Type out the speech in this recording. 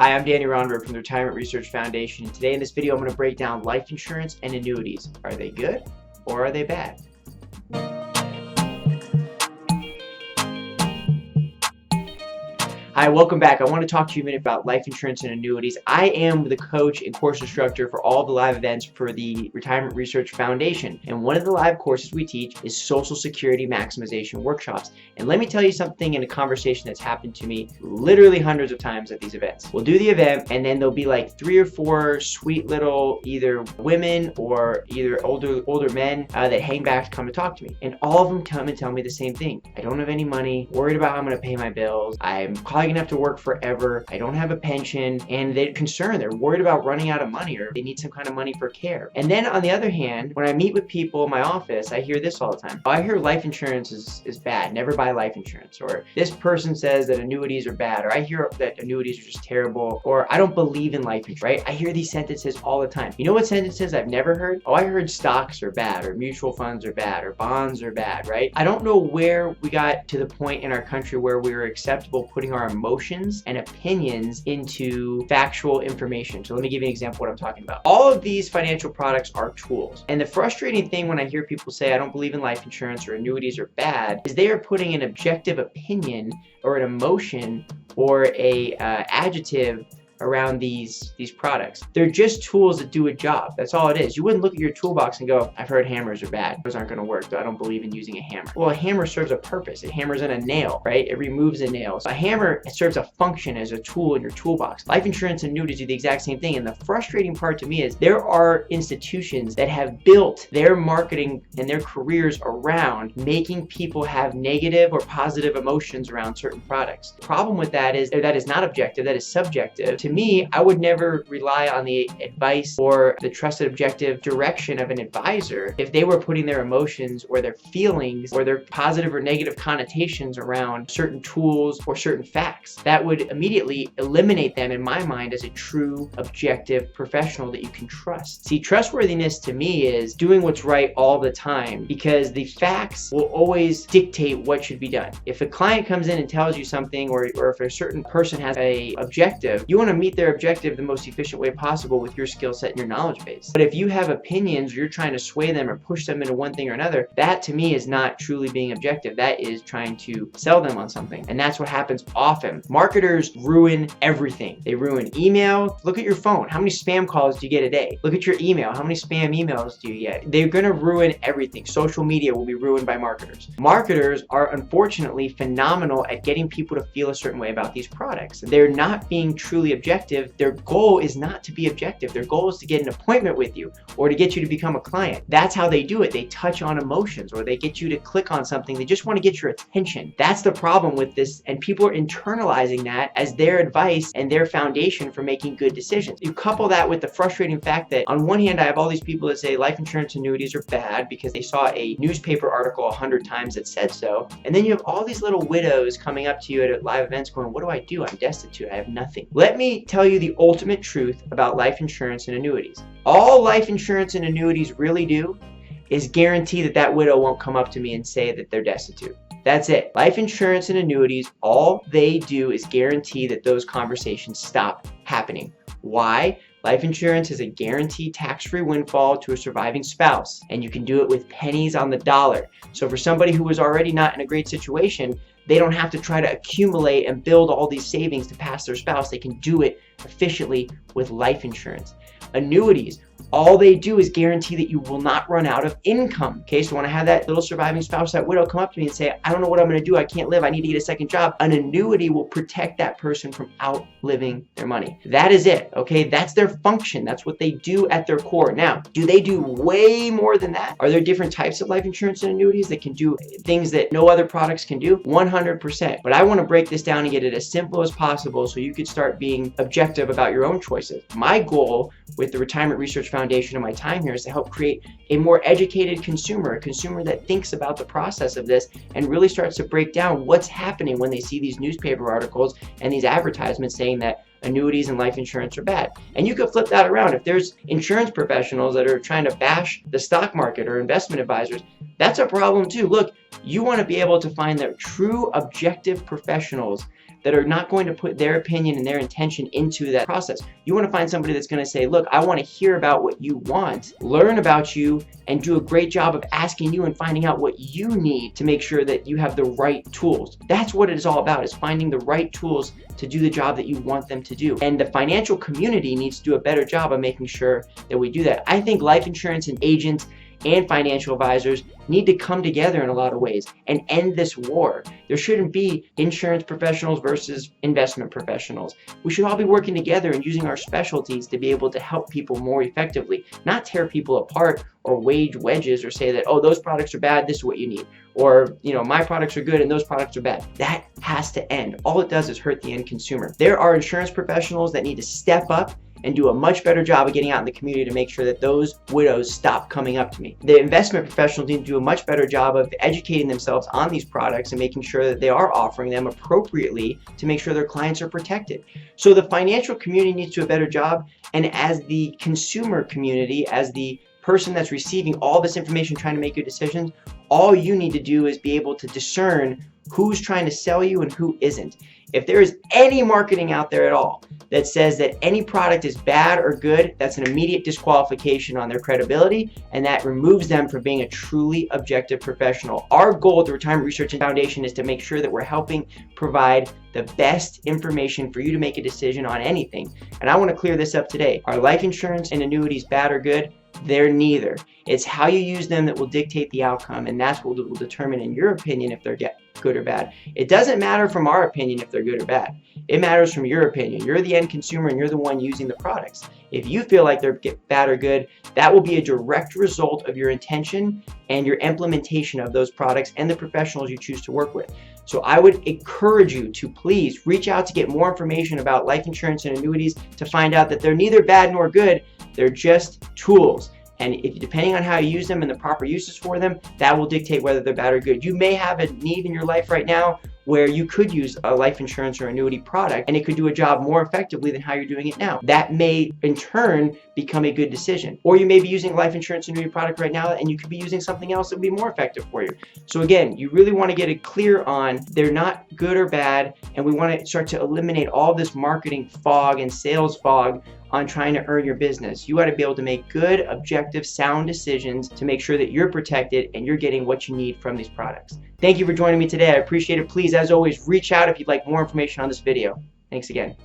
Hi, I'm Danny Ronberg from the Retirement Research Foundation, and today in this video I'm going to break down life insurance and annuities. Are they good or are they bad? Hi, welcome back. I want to talk to you a minute about life insurance and annuities. I am the coach and course instructor for all the live events for the Retirement Research Foundation. And one of the live courses we teach is Social Security Maximization Workshops. And let me tell you something in a conversation that's happened to me literally hundreds of times at these events. We'll do the event and then there'll be like 3 or 4 sweet little either women or either older men that hang back to come to talk to me. And all of them come and tell me the same thing. I don't have any money, worried about how I'm going to pay my bills. I'm probably gonna have to work forever. I don't have a pension, and they're concerned. They're worried about running out of money, or they need some kind of money for care. And then on the other hand, when I meet with people in my office, I hear this all the time. I hear life insurance is bad. Never buy life insurance. Or this person says that annuities are bad. Or I hear that annuities are just terrible. Or I don't believe in life insurance, right? I hear these sentences all the time. You know what sentences I've never heard? Oh, I heard stocks are bad, or mutual funds are bad, or bonds are bad, right? I don't know where we got to the point in our country where we were acceptable putting our emotions and opinions into factual information. So let me give you an example of what I'm talking about. All of these financial products are tools. And the frustrating thing when I hear people say, I don't believe in life insurance or annuities are bad, is they are putting an objective opinion or an emotion or a adjective around these products. They're just tools that do a job. That's all it is. You wouldn't look at your toolbox and go, I've heard hammers are bad. Those aren't going to work. I don't believe in using a hammer. Well, a hammer serves a purpose. It hammers in a nail, right? It removes a nail. So a hammer serves a function as a tool in your toolbox. Life insurance and annuities do the exact same thing. And the frustrating part to me is there are institutions that have built their marketing and their careers around making people have negative or positive emotions around certain products. The problem with that is not objective, that is subjective. To me, I would never rely on the advice or the trusted objective direction of an advisor if they were putting their emotions or their feelings or their positive or negative connotations around certain tools or certain facts. That would immediately eliminate them in my mind as a true objective professional that you can trust. See, trustworthiness to me is doing what's right all the time, because the facts will always dictate what should be done. If a client comes in and tells you something, or if a certain person has an objective, you want to meet their objective the most efficient way possible with your skill set and your knowledge base. But if you have opinions, or you're trying to sway them or push them into one thing or another, that to me is not truly being objective. That is trying to sell them on something. And that's what happens often. Marketers ruin everything. They ruin email. Look at your phone. How many spam calls do you get a day? Look at your email. How many spam emails do you get? They're going to ruin everything. Social media will be ruined by marketers. Marketers are unfortunately phenomenal at getting people to feel a certain way about these products. They're not being truly objective. Their goal is not to be objective. Their goal is to get an appointment with you or to get you to become a client. That's how they do it. They touch on emotions, or they get you to click on something. They just want to get your attention. That's the problem with this, and people are internalizing that as their advice and their foundation for making good decisions. You couple that with the frustrating fact that on one hand, I have all these people that say life insurance annuities are bad because they saw a newspaper article 100 times that said so. And then you have all these little widows coming up to you at live events going, what do? I'm destitute. I have nothing. Let me tell you the ultimate truth about life insurance and annuities. All life insurance and annuities really do is guarantee that that widow won't come up to me and say that they're destitute. That's it. Life insurance and annuities, all they do is guarantee that those conversations stop happening. Why? Life insurance is a guaranteed tax-free windfall to a surviving spouse, and you can do it with pennies on the dollar. So for somebody who is already not in a great situation, they don't have to try to accumulate and build all these savings to pass their spouse. They can do it efficiently with life insurance. Annuities, all they do is guarantee that you will not run out of income. Okay, so when I have that little surviving spouse, that widow come up to me and say, I don't know what I'm going to do. I can't live. I need to get a second job. An annuity will protect that person from outliving their money. That is it. Okay, that's their function. That's what they do at their core. Now, do they do way more than that? Are there different types of life insurance and annuities that can do things that no other products can do? 100%. But I want to break this down and get it as simple as possible so you could start being objective about your own choices. My goal with the Retirement Research Foundation and my time here is to help create a more educated consumer, a consumer that thinks about the process of this and really starts to break down what's happening when they see these newspaper articles and these advertisements saying that annuities and life insurance are bad. And you could flip that around. If there's insurance professionals that are trying to bash the stock market or investment advisors, that's a problem too. Look, you want to be able to find the true objective professionals that are not going to put their opinion and their intention into that process. You want to find somebody that's going to say, look, I want to hear about what you want, learn about you, and do a great job of asking you and finding out what you need to make sure that you have the right tools. That's what it is all about, is finding the right tools to do the job that you want them to do. And the financial community needs to do a better job of making sure that we do that. I think life insurance and agents and financial advisors need to come together in a lot of ways and end this war. There shouldn't be insurance professionals versus investment professionals. We should all be working together and using our specialties to be able to help people more effectively, not tear people apart or wage wedges or say that, oh, those products are bad, this is what you need. Or, my products are good and those products are bad. That has to end. All it does is hurt the end consumer. There are insurance professionals that need to step up and do a much better job of getting out in the community to make sure that those widows stop coming up to me. The investment professionals need to do a much better job of educating themselves on these products and making sure that they are offering them appropriately to make sure their clients are protected. So the financial community needs to do a better job, and as the consumer community, as the person that's receiving all this information trying to make good decisions, all you need to do is be able to discern who's trying to sell you and who isn't. If there is any marketing out there at all that says that any product is bad or good, that's an immediate disqualification on their credibility, and that removes them from being a truly objective professional. Our goal at the Retirement Research Foundation is to make sure that we're helping provide the best information for you to make a decision on anything. And I want to clear this up today. Are life insurance and annuities bad or good? They're neither. It's how you use them that will dictate the outcome, and that's what will determine, in your opinion, if they're good or bad. It doesn't matter from our opinion if they're good or bad. It matters from your opinion. You're the end consumer and you're the one using the products. If you feel like they're bad or good, that will be a direct result of your intention and your implementation of those products and the professionals you choose to work with. So I would encourage you to please reach out to get more information about life insurance and annuities to find out that they're neither bad nor good. They're just tools. And depending on how you use them and the proper uses for them, that will dictate whether they're bad or good. You may have a need in your life right now where you could use a life insurance or annuity product and it could do a job more effectively than how you're doing it now. That may in turn become a good decision. Or you may be using a life insurance and annuity product right now and you could be using something else that would be more effective for you. So again, you really want to get it clear on they're not good or bad, and we want to start to eliminate all this marketing fog and sales fog on trying to earn your business. You got to be able to make good, objective, sound decisions to make sure that you're protected and you're getting what you need from these products. Thank you for joining me today. I appreciate it. Please, as always, reach out if you'd like more information on this video. Thanks again.